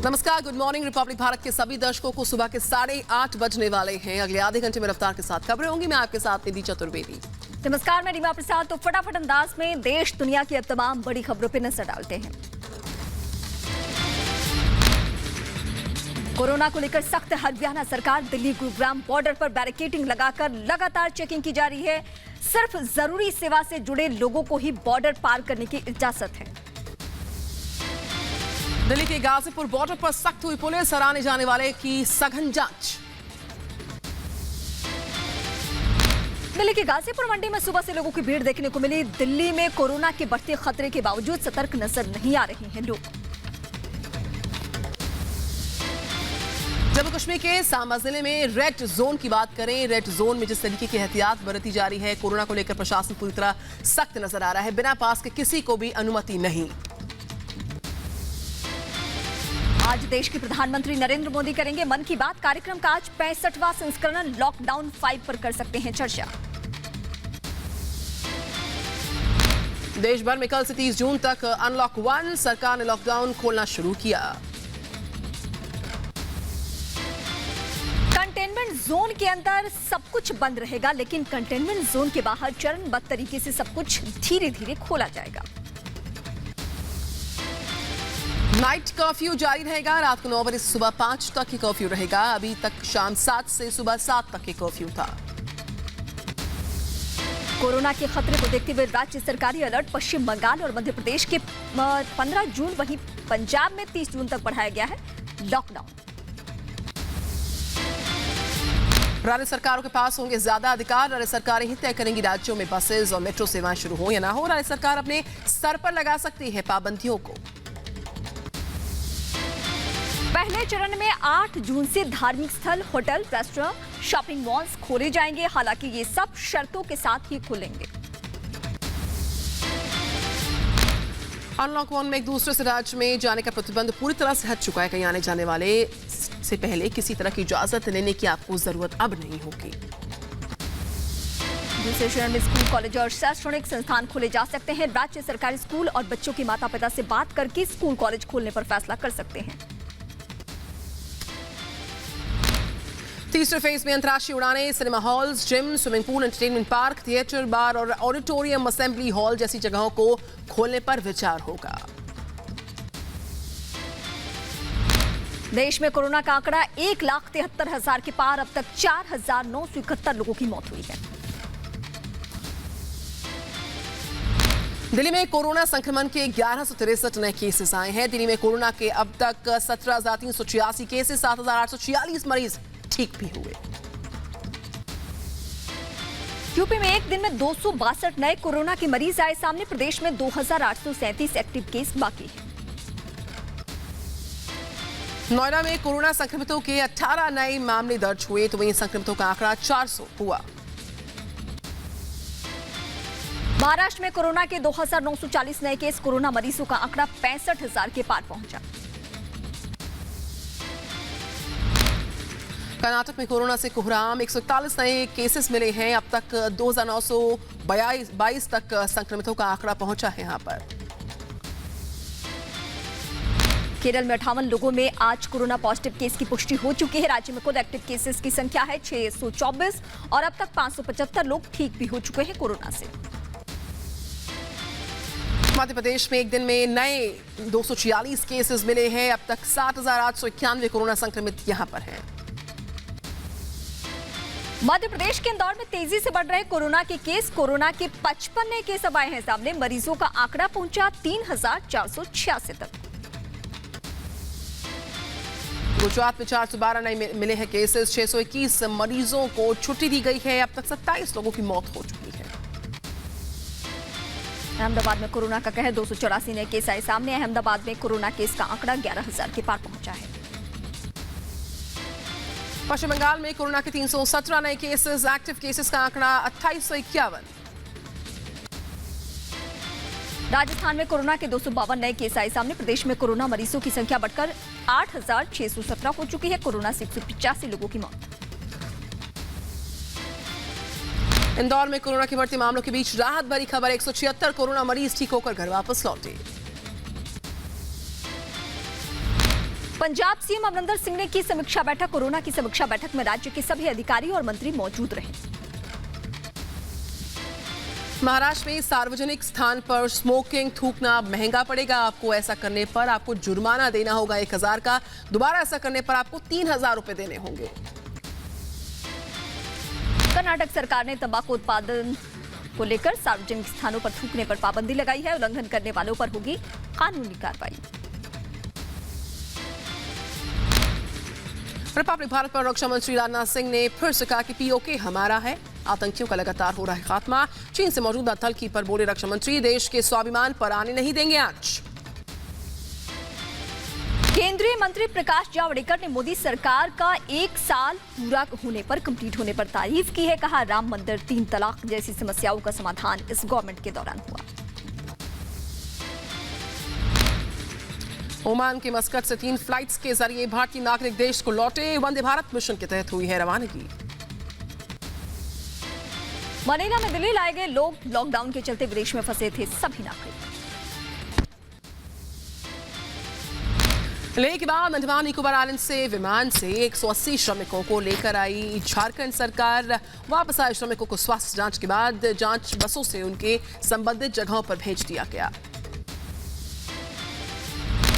नमस्कार, good morning. Republic Bharat के सभी दर्शकों को सुबह के 8:30 बजने वाले हैं। अगले आधे घंटे में रफ्तार के साथ खबरें होंगी। मैं आपके साथ निधि चतुर्वेदी। नमस्कार, मैं रीमा प्रसाद। तो फटाफट अंदाज में देश दुनिया की अब तमाम बड़ी खबरों पर नजर डालते हैं। कोरोना को लेकर सख्त हरियाणा सरकार। दिल्ली गुरुग्राम बॉर्डर पर बैरिकेडिंग लगाकर लगातार चेकिंग की जा रही है। सिर्फ जरूरी सेवा से जुड़े लोगों को ही बॉर्डर पार करने की इजाजत है। दिल्ली के गाजीपुर बॉर्डर पर सख्त हुई पुलिस। और आने जाने वाले की सघन जांच। दिल्ली के गाजीपुर मंडी में सुबह से लोगों की भीड़ देखने को मिली। दिल्ली में कोरोना के बढ़ते खतरे के बावजूद सतर्क नजर नहीं आ रहे हैं लोग। जम्मू कश्मीर के सांबा जिले में रेड जोन की बात करें। रेड जोन में जिस तरीके की एहतियात बरती जा रही है, कोरोना को लेकर प्रशासन पूरी तरह सख्त नजर आ रहा है। बिना पास के किसी को भी अनुमति नहीं। आज देश के प्रधानमंत्री नरेंद्र मोदी करेंगे मन की बात। कार्यक्रम का आज 65वां संस्करण। लॉकडाउन 5 पर कर सकते हैं चर्चा। देश भर में कल से 30 जून तक अनलॉक 1। सरकार ने लॉकडाउन खोलना शुरू किया। कंटेनमेंट जोन के अंदर सब कुछ बंद रहेगा, लेकिन कंटेनमेंट जोन के बाहर चरणबद्ध तरीके से सब कुछ धीरे धीरे खोला जाएगा। नाइट कर्फ्यू जारी रहेगा। रात को 9 बजे से सुबह 5 तक ही कर्फ्यू रहेगा। अभी तक शाम 7 से सुबह 7 तक ही कर्फ्यू था। कोरोना के खतरे को देखते हुए राज्य सरकारी अलर्ट। पश्चिम बंगाल और मध्य प्रदेश के 15 जून, वहीं पंजाब में 30 जून तक बढ़ाया गया है लॉकडाउन। राज्य सरकारों के पास होंगे ज्यादा अधिकार। राज्य सरकारें ही तय करेंगी राज्यों में बसेज और मेट्रो सेवाएं शुरू हो या ना हो। राज्य सरकार अपने स्तर पर लगा सकती है पाबंदियों को। पहले चरण में 8 जून से धार्मिक स्थल, होटल, रेस्टोरेंट, शॉपिंग मॉल्स खोले जाएंगे। हालांकि ये सब शर्तों के साथ ही खुलेंगे। अनलॉक 1 में एक दूसरे से राज्य में जाने का प्रतिबंध पूरी तरह से हट चुका है। कहीं आने जाने वाले से पहले किसी तरह की इजाजत लेने की आपको जरूरत अब नहीं होगी। दूसरे चरण में स्कूल, कॉलेज और शैक्षणिक संस्थान खोले जा सकते हैं। राज्य सरकारी स्कूल और बच्चों के माता पिता से बात करके स्कूल, कॉलेज खोलने पर फैसला कर सकते हैं। तीसरे फेज में अंतर्राष्ट्रीय उड़ानें, cinema halls, gym, swimming pool, entertainment park, theatre, bar और ऑडिटोरियम, असेंबली हॉल जैसी जगहों को खोलने पर विचार होगा। देश में कोरोना का आंकड़ा 1,73,000 के पार। अब तक 4,971 लोगों की मौत हुई है। दिल्ली में कोरोना संक्रमण के 1163 नए केसेस आए हैं। दिल्ली में कोरोना के अब तक 17,386 केसेस, 7,846 मरीज ठीक भी हुए। यूपी में एक दिन में 262 नए कोरोना के मरीज आए सामने। प्रदेश में 2,837 एक्टिव केस बाकी है। नोएडा में कोरोना संक्रमितों के 18 नए मामले दर्ज हुए, तो वहीं संक्रमितों का आंकड़ा 400 हुआ। महाराष्ट्र में कोरोना के 2,940 नए केस। कोरोना मरीजों का आंकड़ा 65,000 के पार पहुंचा। कर्नाटक में कोरोना से कोहराम। 141 नए केसेस मिले हैं। अब तक 2,922 तक संक्रमितों का आंकड़ा पहुंचा है यहां पर। केरल में 58 लोगों में आज कोरोना पॉजिटिव केस की पुष्टि हो चुकी है। राज्य में कुल एक्टिव केसेस की संख्या है 624 और अब तक 575 लोग ठीक भी हो चुके हैं कोरोना से। मध्य प्रदेश में एक दिन में नए 246 केसेस मिले हैं। अब तक 7,891 कोरोना संक्रमित यहां पर हैं। मध्य प्रदेश के इंदौर में तेजी से बढ़ रहे कोरोना के केस। कोरोना के 55 नए केस अब आए हैं सामने। मरीजों का आंकड़ा पहुंचा 3,486 तक। गुजरात में 412 नए मिले हैं केसेस। 621 मरीजों को छुट्टी दी गई है। अब तक 27 लोगों की मौत हो चुकी है। अहमदाबाद में कोरोना का कहर। 284 नए केस आए सामने। अहमदाबाद में कोरोना केस का आंकड़ा 11,000 के पार पहुंचा है। पश्चिम बंगाल में कोरोना के 317 नए केसेस। एक्टिव केसेस का आंकड़ा 2851। राजस्थान में कोरोना के 252 नए केस आए सामने। प्रदेश में कोरोना मरीजों की संख्या बढ़कर 8,617 हो चुकी है। कोरोना से 185 लोगों की मौत। इंदौर में कोरोना के बढ़ते मामलों के बीच राहत भरी खबर। 176 कोरोना मरीज ठीक होकर घर वापस लौटे। पंजाब सीएम अमरिंदर सिंह ने की समीक्षा बैठक। कोरोना की समीक्षा बैठक में राज्य के सभी अधिकारी और मंत्री मौजूद रहे। महाराष्ट्र में सार्वजनिक स्थान पर स्मोकिंग थूकना महंगा पड़ेगा। आपको ऐसा करने पर आपको जुर्माना देना होगा 1000 का। दोबारा ऐसा करने पर आपको 3000 रुपए देने होंगे। कर्नाटक सरकार ने तंबाकू उत्पादन को लेकर सार्वजनिक स्थानों पर थूकने पर पाबंदी लगाई है। उल्लंघन करने वालों पर होगी कानूनी कार्रवाई। रिपब्लिक भारत पर रक्षा मंत्री राजनाथ सिंह ने फिर से कहा कि पीओके हमारा है। आतंकियों का लगातार हो रहा है खात्मा। चीन से मौजूदा तल्खी पर बोले रक्षा मंत्री, देश के स्वाभिमान पर आने नहीं देंगे आज। केंद्रीय मंत्री प्रकाश जावड़ेकर ने मोदी सरकार का 1 साल पूरा होने पर कंप्लीट होने पर तारीफ की है। कहा, राम मंदिर, 3 तलाक जैसी समस्याओं का समाधान इस गवर्नमेंट के दौरान हुआ। ओमान के मस्कट से 3 फ्लाइट्स के जरिए भारतीय नागरिक देश को लौटे। वंदे भारत मिशन के तहत हुई है रवानगी। मनीला में दिल्ली लाए गए लोग लॉकडाउन के चलते विदेश में फंसे थे। सभी नागरिक। लेह के बाद अंडमान निकोबार आइलैंड से विमान से 180 श्रमिकों को लेकर आई झारखंड सरकार। वापस आए श्रमिकों को स्वास्थ्य जांच के बाद जांच बसों से उनके संबंधित जगहों पर भेज दिया गया।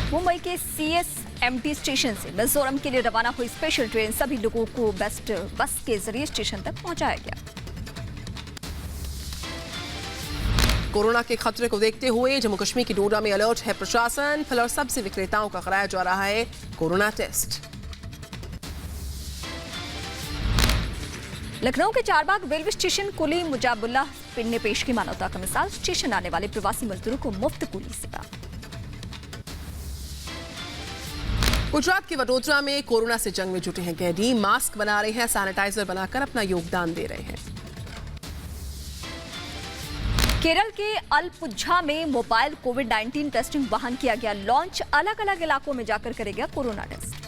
मुंबई के CSMT स्टेशन से मिजोरम के लिए रवाना हुई स्पेशल ट्रेन। सभी लोगों को बेस्ट बस के जरिए स्टेशन तक पहुंचाया गया। कोरोना के खतरे को देखते हुए जम्मू कश्मीर की डोडा में अलर्ट है प्रशासन। फल और सब्जी विक्रेताओं का कराया जा रहा है कोरोना टेस्ट। लखनऊ के चारबाग रेलवे स्टेशन कुली मुजाबुल्लाह ने पेश की मानवता का मिसाल। स्टेशन आने वाले प्रवासी मजदूरों को मुफ्त कुली सेवा। गुजरात के वडोदरा में कोरोना से जंग में जुटे हैं कैदी। मास्क बना रहे हैं, सैनिटाइजर बनाकर अपना योगदान दे रहे हैं। केरल के अलपुझा में मोबाइल कोविड-19 टेस्टिंग वाहन किया गया लॉन्च। अलग अलग इलाकों में जाकर करेगा कोरोना टेस्ट।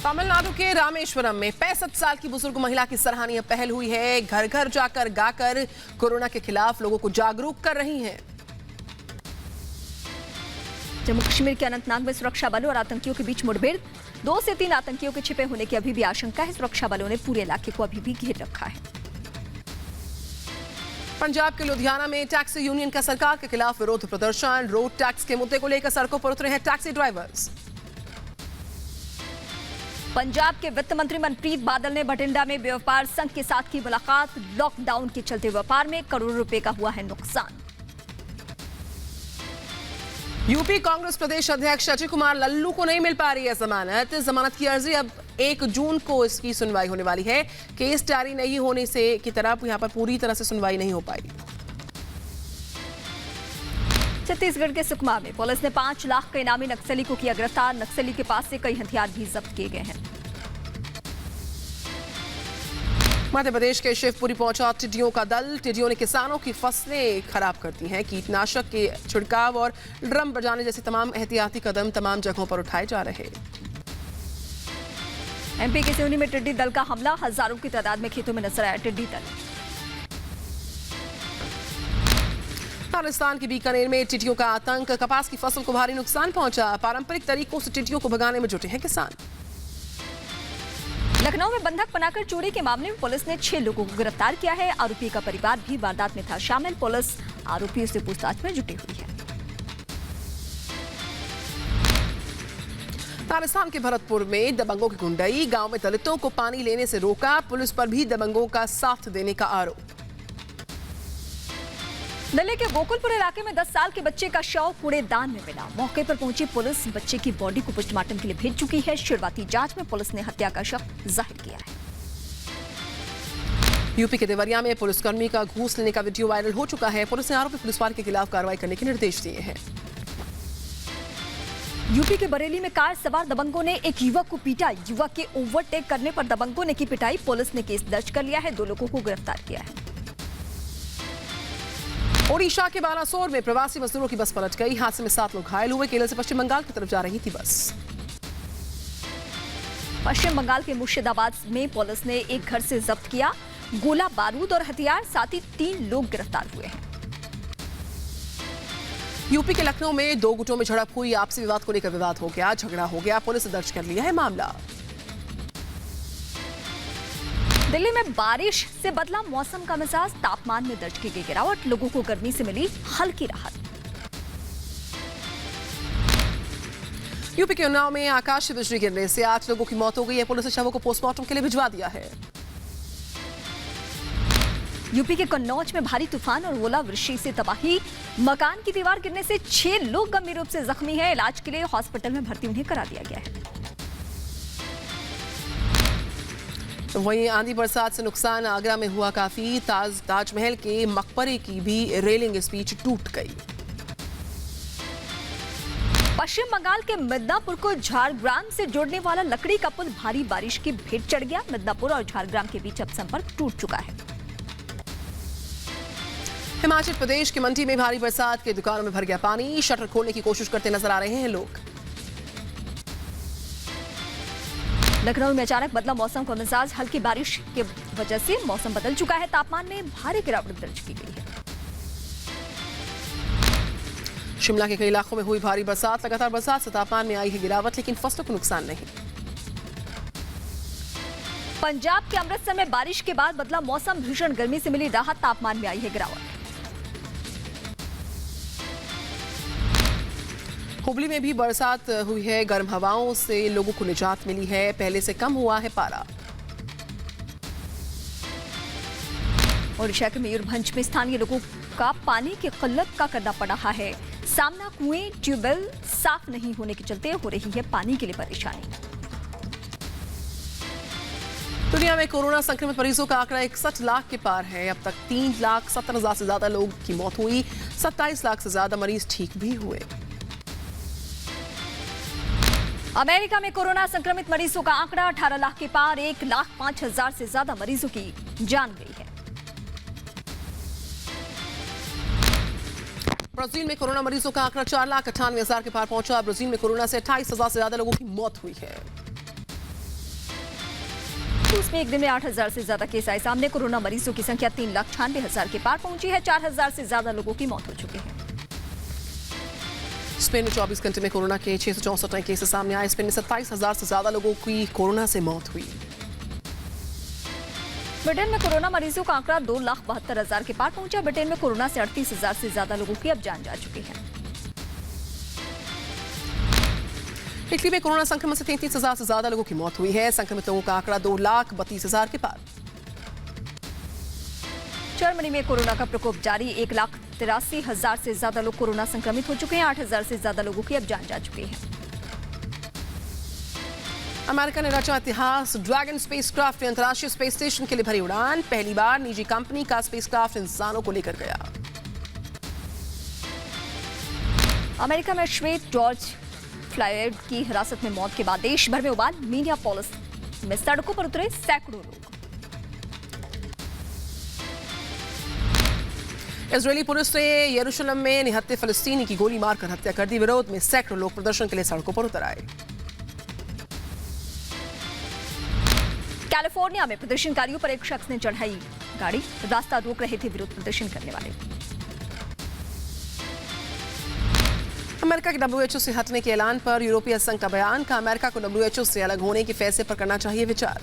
तमिलनाडु के रामेश्वरम में 65 साल की बुजुर्ग महिला की सराहनीय पहल हुई है। घर घर जाकर गाकर कोरोना के खिलाफ लोगों को जागरूक कर रही हैं। जम्मू कश्मीर के अनंतनाग में सुरक्षा बलों और आतंकियों के बीच मुठभेड़। 2 से 3 आतंकियों के छिपे होने की अभी भी आशंका है। सुरक्षा बलों ने पूरे इलाके को अभी भी घेर रखा है। पंजाब के लुधियाना में टैक्सी यूनियन का सरकार के खिलाफ विरोध प्रदर्शन। रोड टैक्स के मुद्दे को लेकर सड़कों पर उतरे हैं टैक्सी ड्राइवर्स। पंजाब के वित्त मंत्री मनप्रीत बादल ने बठिंडा में व्यापार संघ के साथ की मुलाकात। लॉकडाउन के चलते व्यापार में करोड़ों रुपए का हुआ है नुकसान। यूपी कांग्रेस प्रदेश अध्यक्ष अजय कुमार लल्लू को नहीं मिल पा रही है जमानत। जमानत की अर्जी अब 1 जून को इसकी सुनवाई होने वाली है। केस जारी नहीं होने से की तरफ यहां पर पूरी तरह से सुनवाई नहीं हो पाई। छत्तीसगढ़ के सुकमा में पुलिस ने 5 लाख के इनामी नक्सली को किया गिरफ्तार। नक्सली के पास से कई हथियार भी जब्त किए गए हैं। मध्य प्रदेश के शिवपुरी पहुंचा टिड्डियों का दल। टिड्डियों ने किसानों की फसलें खराब कर दी हैं। कीटनाशक के छिड़काव और ड्रम बजाने जैसे तमाम एहतियाती कदम तमाम जगहों पर उठाए जा रहे। MP के सिवनी में टिड्डी दल का हमला। हजारों की तादाद में खेतों में नजर आया टिड्डी दल। राजस्थान के बीकानेर में टिड्डियों का आतंक। कपास की फसल को भारी नुकसान पहुंचा। पारंपरिक तरीकों से टिड्डियों को भगाने में जुटे हैं किसान। लखनऊ में बंधक बनाकर चोरी के मामले में पुलिस ने 6 लोगों को गिरफ्तार किया है। आरोपी का परिवार भी वारदात में था शामिल। पुलिस आरोपियों से पूछताछ में जुटी हुई है। राजस्थान के भरतपुर में दबंगों की गुंडई। गांव में दलितों को पानी लेने से रोका। पुलिस पर भी दबंगों का साथ देने का आरोप। दिल्ली के गोकुलपुर इलाके में 10 साल के बच्चे का शव कूड़ेदान में मिला। मौके पर पहुंची पुलिस बच्चे की बॉडी को पोस्टमार्टम के लिए भेज चुकी है। शुरुआती जांच में पुलिस ने हत्या का शक जाहिर किया है। यूपी के देवरिया में पुलिसकर्मी का घूस लेने का वीडियो वायरल हो चुका है। पुलिस ने आरोपी पुलिसवाल के खिलाफ कार्रवाई करने के निर्देश दिए हैं। यूपी के बरेली में कार सवार दबंगों ने एक युवक को पीटा। युवक के ओवरटेक करने पर दबंगों ने की पिटाई। पुलिस ने केस दर्ज कर लिया है। 2 लोगों को गिरफ्तार किया है। ओडिशा के बालासोर में प्रवासी मजदूरों की बस पलट गई। हादसे में 7 लोग घायल हुए। केरल से पश्चिम बंगाल की तरफ जा रही थी बस। पश्चिम बंगाल के मुर्शिदाबाद में पुलिस ने एक घर से जब्त किया गोला बारूद और हथियार। साथ ही 3 लोग गिरफ्तार हुए हैं। यूपी के लखनऊ में दो गुटों में झड़प हुई। आपसी विवाद को लेकर विवाद हो गया, झगड़ा हो गया, पुलिस ने दर्ज कर लिया है मामला। दिल्ली में बारिश से बदला मौसम का मिजाज, तापमान में दर्ज की गई गिरावट, लोगों को गर्मी से मिली हल्की राहत। यूपी के उन्नाव में आकाश से बिजली गिरने से 8 लोगों की मौत हो गई है। पुलिस ने शवों को पोस्टमार्टम के लिए भिजवा दिया है। यूपी के कन्नौज में भारी तूफान और ओलावृष्टि से तबाही, मकान की दीवार गिरने से 6 लोग गंभीर रूप से जख्मी हैं। इलाज के लिए हॉस्पिटल में भर्ती उन्हें करा दिया गया है। वहीं आंधी बरसात से नुकसान आगरा में हुआ काफी। ताजमहल के मकबरे की भी रेलिंग इस बीच टूट गई। पश्चिम बंगाल के मिदनापुर को झारग्राम से जोड़ने वाला लकड़ी का पुल भारी बारिश की भेंट चढ़ गया। मिदनापुर और झारग्राम के बीच अब संपर्क टूट चुका है। हिमाचल प्रदेश की मंडी में भारी बरसात के दुकानों में भर गया पानी। शटर खोलने की कोशिश करते नजर आ रहे हैं लोग। लखनऊ में अचानक बदला मौसम का मिजाज, हल्की बारिश की वजह से मौसम बदल चुका है। तापमान में भारी गिरावट दर्ज की गई है। शिमला के कई इलाकों में हुई भारी बरसात। लगातार बरसात से तापमान में आई है गिरावट, लेकिन फसलों को नुकसान नहीं। पंजाब के अमृतसर में बारिश के बाद बदला मौसम, भीषण गर्मी से मिली राहत, तापमान में आई है गिरावट। हुबली में भी बरसात हुई है। गर्म हवाओं से लोगों को निजात मिली है। पहले से कम हुआ है पारा। ओडिशा के मयूरभंज में स्थानीय लोगों का पानी की किल्लत का करना पड़ रहा है। सामना कुएं, ट्यूबवेल साफ नहीं होने के चलते हो रही है पानी के लिए परेशानी। दुनिया में कोरोना संक्रमित मरीजों का आंकड़ा 61 लाख के पार है। अब तक 3,70,000 से ज्यादा लोगों की मौत हुई। 27 लाख से ज्यादा मरीज ठीक भी हुए। अमेरिका में कोरोना संक्रमित मरीजों का आंकड़ा 18 लाख के पार, 1,05,000 से ज्यादा मरीजों की जान गई है। ब्राजील में कोरोना मरीजों का आंकड़ा 4,98,000 के पार पहुंचा। ब्राजील में कोरोना से 28,000 से ज्यादा लोगों की मौत हुई है। रूस में एक दिन में 8,000 से ज्यादा केस आए सामने। कोरोना मरीजों की संख्या 3,96,000 के पार पहुंची है। 4,000 से ज्यादा लोगों की मौत हो चुकी है। स्पेन में 24 घंटे में कोरोना के 664 नए केसेस सामने आए। स्पेन में 27,000 से ज्यादा लोगों की कोरोना से मौत हुई। ब्रिटेन में कोरोना मरीजों का आंकड़ा 2,72,000 के पार पहुंचा। ब्रिटेन में कोरोना से 38,000 से ज्यादा लोगों की अब जान जा चुकी है। इटली में कोरोना संक्रमण से 33,000 से ज्यादा लोगों की मौत हुई है। संक्रमित लोगों का आंकड़ा 2,32,000 के पार। जर्मनी में कोरोना का प्रकोप जारी। 1,83,000 से ज्यादा लोग कोरोना संक्रमित हो चुके हैं। 8,000 से ज्यादा लोगों की अब जान जा चुकी है। अमेरिका ने रचा इतिहास। ड्रैगन स्पेसक्राफ्ट ने अंतर्राष्ट्रीय स्पेस स्टेशन के लिए भरी उड़ान। पहली बार निजी कंपनी का स्पेसक्राफ्ट इंसानों को लेकर गया। अमेरिका में श्वेत जॉर्ज फ्लॉयड की हिरासत में मौत के बाद देश भर में उबाल। मिनियापोलिस में सड़कों पर उतरे सैकड़ों लोग। इजरायली पुलिस ने यरूशलेम में निहत्थे फिलिस्तीनी की गोली मारकर हत्या कर दी। विरोध में सैकड़ों लोग प्रदर्शन के लिए सड़कों पर उतर आए। कैलिफोर्निया में प्रदर्शनकारियों पर एक शख्स ने चढ़ाई गाड़ी। रास्ता रोक रहे थे विरोध प्रदर्शन करने वाले। अमेरिका के WHO से हटने के ऐलान पर यूरोपीय संघ का बयान। का अमेरिका को WHO से अलग होने के फैसले पर करना चाहिए विचार।